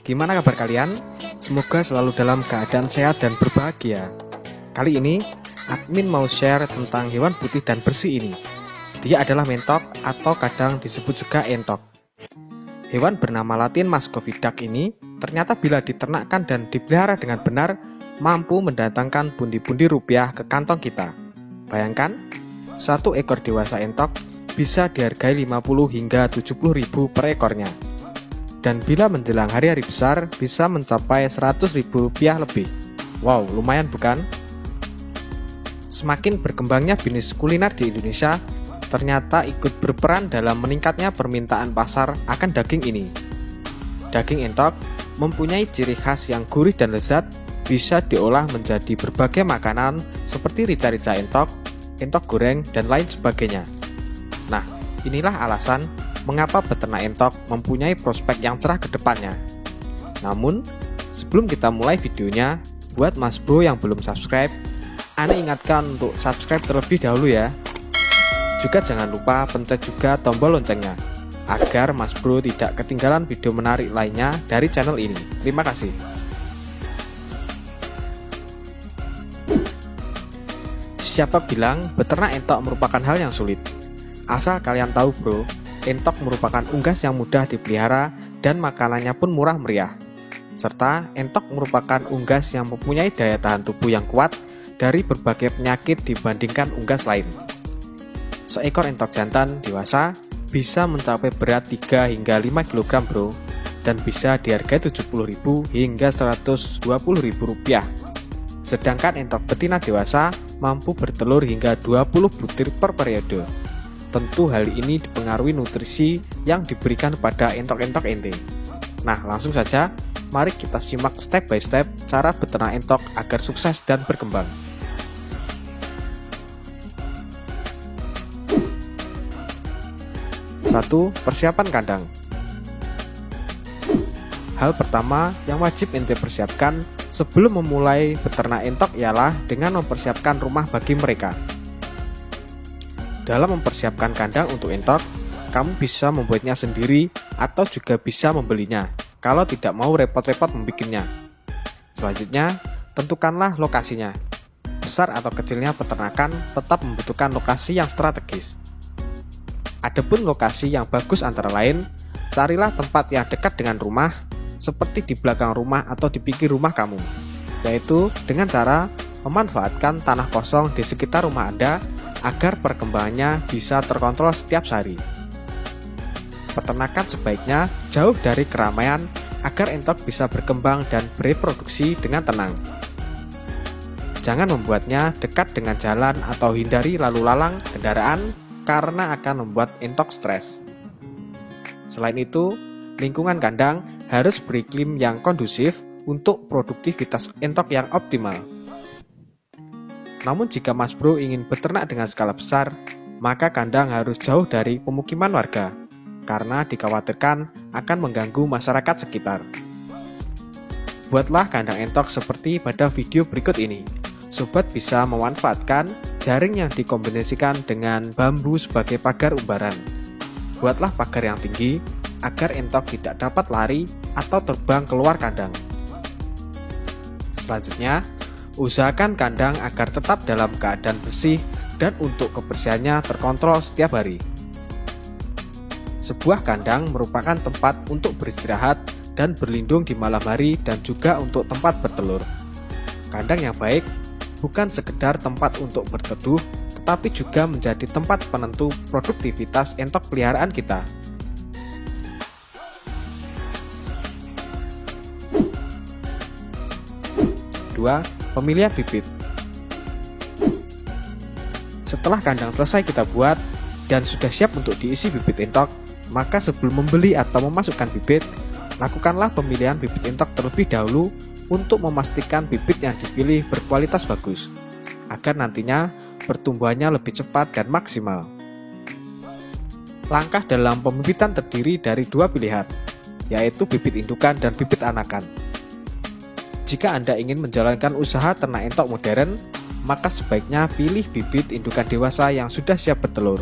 gimana kabar kalian? Semoga selalu dalam keadaan sehat dan berbahagia. Kali ini, admin mau share tentang hewan putih dan bersih ini. Dia adalah mentok atau kadang disebut juga entok. Hewan bernama latin Muscovy duck ini ternyata bila diternakkan dan dipelihara dengan benar, mampu mendatangkan pundi-pundi rupiah ke kantong kita. Bayangkan, satu ekor dewasa entok bisa dihargai 50 hingga 70 ribu per ekornya. Dan bila menjelang hari-hari besar, bisa mencapai 100 ribu rupiah lebih. Wow, lumayan bukan? Semakin berkembangnya bisnis kuliner di Indonesia, ternyata ikut berperan dalam meningkatnya permintaan pasar akan daging ini. Daging entok mempunyai ciri khas yang gurih dan lezat, bisa diolah menjadi berbagai makanan seperti rica-rica entok, entok goreng, dan lain sebagainya. Nah, inilah alasan mengapa peternak entok mempunyai prospek yang cerah ke depannya. Namun, sebelum kita mulai videonya, buat Mas Bro yang belum subscribe, Anda ingatkan untuk subscribe terlebih dahulu ya. Juga jangan lupa pencet juga tombol loncengnya, agar Mas Bro tidak ketinggalan video menarik lainnya dari channel ini. Terima kasih. Siapa bilang beternak entok merupakan hal yang sulit? Asal kalian tahu bro, entok merupakan unggas yang mudah dipelihara dan makanannya pun murah meriah. Serta entok merupakan unggas yang mempunyai daya tahan tubuh yang kuat dari berbagai penyakit dibandingkan unggas lain. Seekor entok jantan dewasa bisa mencapai berat 3 hingga 5 kg bro, dan bisa dihargai 70.000 hingga 120.000 rupiah. Sedangkan entok betina dewasa mampu bertelur hingga 20 butir per periode. Tentu hal ini dipengaruhi nutrisi yang diberikan pada entok-entok ente. Nah, langsung saja, mari kita simak step by step cara beternak entok agar sukses dan berkembang. 1. Persiapan kandang. Hal pertama yang wajib ente persiapkan sebelum memulai beternak entok ialah dengan mempersiapkan rumah bagi mereka. Dalam mempersiapkan kandang untuk entok, kamu bisa membuatnya sendiri atau juga bisa membelinya kalau tidak mau repot-repot membikinnya. Selanjutnya, tentukanlah lokasinya. Besar atau kecilnya peternakan tetap membutuhkan lokasi yang strategis. Adapun lokasi yang bagus antara lain, carilah tempat yang dekat dengan rumah, seperti di belakang rumah atau di pinggir rumah kamu, yaitu dengan cara memanfaatkan tanah kosong di sekitar rumah Anda agar perkembangannya bisa terkontrol setiap hari. Peternakan sebaiknya jauh dari keramaian agar entok bisa berkembang dan bereproduksi dengan tenang. Jangan membuatnya dekat dengan jalan atau hindari lalu lalang kendaraan karena akan membuat entok stres. Selain itu, lingkungan kandang harus beriklim yang kondusif untuk produktivitas entok yang optimal. Namun jika Mas Bro ingin beternak dengan skala besar, maka kandang harus jauh dari pemukiman warga, karena dikhawatirkan akan mengganggu masyarakat sekitar. Buatlah kandang entok seperti pada video berikut ini. Sobat bisa memanfaatkan jaring yang dikombinasikan dengan bambu sebagai pagar umbaran. Buatlah pagar yang tinggi agar entok tidak dapat lari atau terbang keluar kandang. Selanjutnya, usahakan kandang agar tetap dalam keadaan bersih dan untuk kebersihannya terkontrol setiap hari. Sebuah kandang merupakan tempat untuk beristirahat dan berlindung di malam hari dan juga untuk tempat bertelur. Kandang yang baik bukan sekedar tempat untuk berteduh, tetapi juga menjadi tempat penentu produktivitas entok peliharaan kita. Dua, pemilihan bibit. Setelah kandang selesai kita buat dan sudah siap untuk diisi bibit entok, maka sebelum membeli atau memasukkan bibit, lakukanlah pemilihan bibit entok terlebih dahulu untuk memastikan bibit yang dipilih berkualitas bagus, agar nantinya pertumbuhannya lebih cepat dan maksimal. Langkah dalam pembibitan terdiri dari 2 pilihan, yaitu bibit indukan dan bibit anakan. Jika Anda ingin menjalankan usaha ternak entok modern, maka sebaiknya pilih bibit indukan dewasa yang sudah siap bertelur.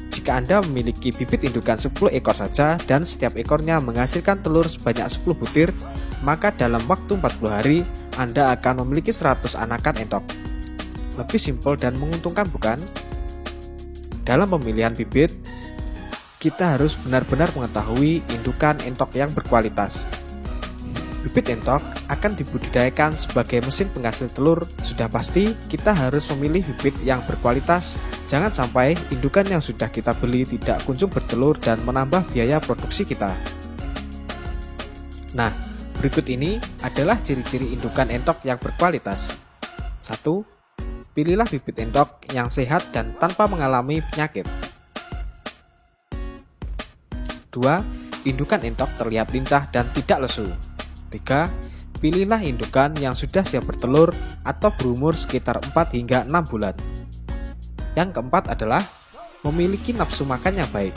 Jika Jika Anda memiliki bibit indukan 10 ekor saja dan setiap ekornya menghasilkan telur sebanyak 10 butir, maka dalam waktu 40 hari Anda akan memiliki 100 anakan entok. Lebih simpel dan menguntungkan bukan? Dalam pemilihan bibit, kita harus benar-benar mengetahui indukan entok yang berkualitas. Bibit entok akan dibudidayakan sebagai mesin penghasil telur. Sudah pasti kita harus memilih bibit yang berkualitas. Jangan sampai indukan yang sudah kita beli tidak kunjung bertelur dan menambah biaya produksi kita. Nah, berikut ini adalah ciri-ciri indukan entok yang berkualitas. 1. Pilihlah bibit entok yang sehat dan tanpa mengalami penyakit. 2. Indukan entok terlihat lincah dan tidak lesu. 3. Pilihlah indukan yang sudah siap bertelur atau berumur sekitar 4 hingga 6 bulan. Yang keempat adalah memiliki nafsu makan yang baik.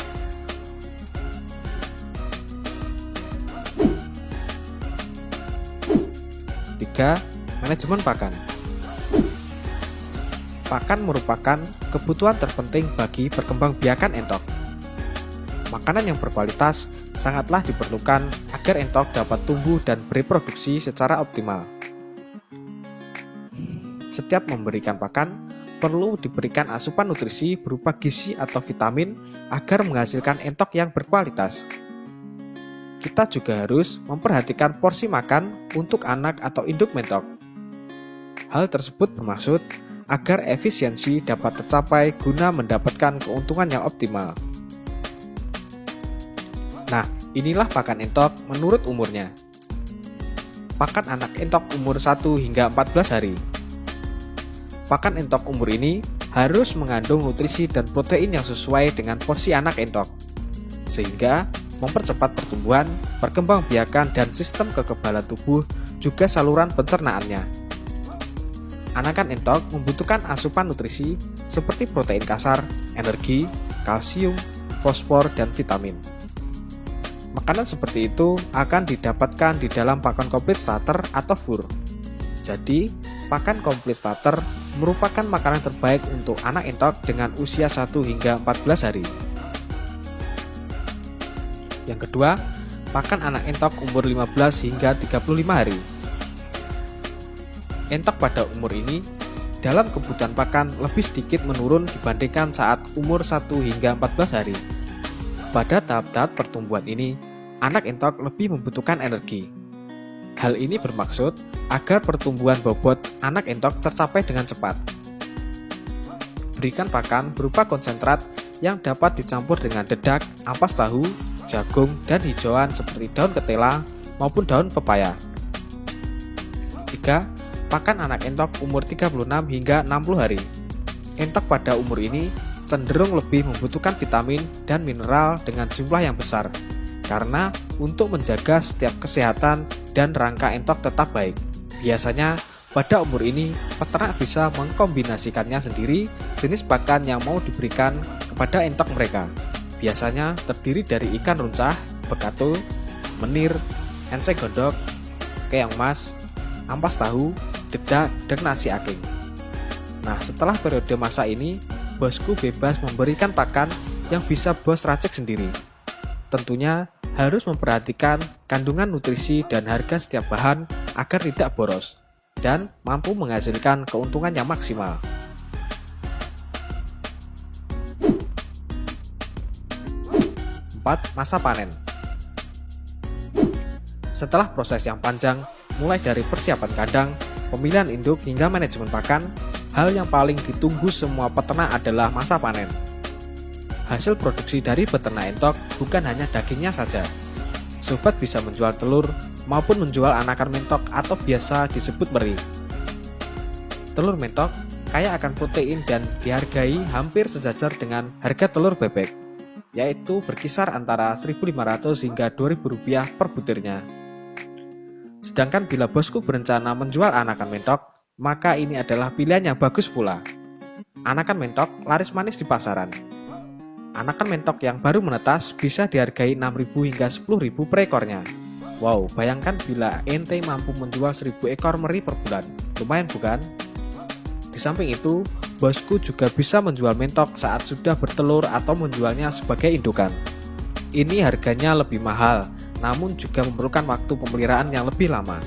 3. Manajemen pakan. Pakan merupakan kebutuhan terpenting bagi perkembangbiakan entok. Makanan yang berkualitas sangatlah diperlukan agar entok dapat tumbuh dan bereproduksi secara optimal. Setiap memberikan pakan, perlu diberikan asupan nutrisi berupa gizi atau vitamin agar menghasilkan entok yang berkualitas. Kita juga harus memperhatikan porsi makan untuk anak atau induk mentok. Hal tersebut bermaksud agar efisiensi dapat tercapai guna mendapatkan keuntungan yang optimal. Nah, inilah pakan entok menurut umurnya. Pakan anak entok umur 1 hingga 14 hari. Pakan entok umur ini harus mengandung nutrisi dan protein yang sesuai dengan porsi anak entok, sehingga mempercepat pertumbuhan, perkembangbiakan, dan sistem kekebalan tubuh, juga saluran pencernaannya. Anakan entok membutuhkan asupan nutrisi seperti protein kasar, energi, kalsium, fosfor, dan vitamin. Makanan seperti itu akan didapatkan di dalam pakan komplit starter atau fur. Jadi, pakan komplit starter merupakan makanan terbaik untuk anak entok dengan usia 1 hingga 14 hari. Yang kedua, pakan anak entok umur 15 hingga 35 hari. Entok pada umur ini dalam kebutuhan pakan lebih sedikit menurun dibandingkan saat umur 1 hingga 14 hari. Pada tahap-tahap pertumbuhan ini, anak entok lebih membutuhkan energi. Hal ini bermaksud agar pertumbuhan bobot anak entok tercapai dengan cepat. Berikan pakan berupa konsentrat yang dapat dicampur dengan dedak, ampas tahu, jagung, dan hijauan seperti daun ketela maupun daun pepaya. 3. Pakan anak entok umur 36 hingga 60 hari. Entok pada umur ini cenderung lebih membutuhkan vitamin dan mineral dengan jumlah yang besar, karena untuk menjaga setiap kesehatan dan rangka entok tetap baik. Biasanya pada umur ini peternak bisa mengkombinasikannya sendiri jenis pakan yang mau diberikan kepada entok mereka. Biasanya terdiri dari ikan runcah, bekatul, menir, enceng gondok, keong mas, ampas tahu, dedak, dan nasi aking. Nah, setelah periode masa ini, bosku bebas memberikan pakan yang bisa bos racik sendiri. Tentunya harus memperhatikan kandungan nutrisi dan harga setiap bahan agar tidak boros dan mampu menghasilkan keuntungan yang maksimal. 4. Masa panen. Setelah proses yang panjang, mulai dari persiapan kandang, pemilihan induk hingga manajemen pakan, hal yang paling ditunggu semua peternak adalah masa panen. Hasil produksi dari peternak entok bukan hanya dagingnya saja. Sobat bisa menjual telur maupun menjual anakan mentok atau biasa disebut meri. Telur mentok kaya akan protein dan dihargai hampir sejajar dengan harga telur bebek, yaitu berkisar antara Rp1.500 hingga Rp2.000 per butirnya. Sedangkan bila bosku berencana menjual anakan mentok, maka ini adalah pilihan yang bagus pula. Anakan mentok laris manis di pasaran. Anakan mentok yang baru menetas bisa dihargai Rp6.000 hingga Rp10.000 per ekornya. Wow, bayangkan bila ente mampu menjual 1.000 ekor meri per bulan. Lumayan bukan? Di samping itu, Bosku juga bisa menjual mentok saat sudah bertelur atau menjualnya sebagai indukan. Ini harganya lebih mahal, namun juga memerlukan waktu pemeliharaan yang lebih lama.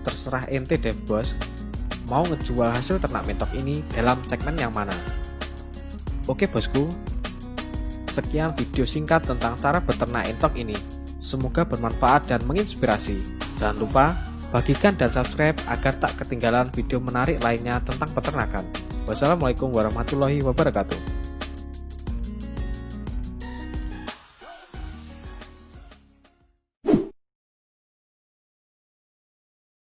Terserah ente deh bos, mau ngejual hasil ternak mentok ini dalam segmen yang mana. Oke bosku, sekian video singkat tentang cara beternak entok ini. Semoga bermanfaat dan menginspirasi. Jangan lupa bagikan dan subscribe agar tak ketinggalan video menarik lainnya tentang peternakan. Wassalamualaikum warahmatullahi wabarakatuh.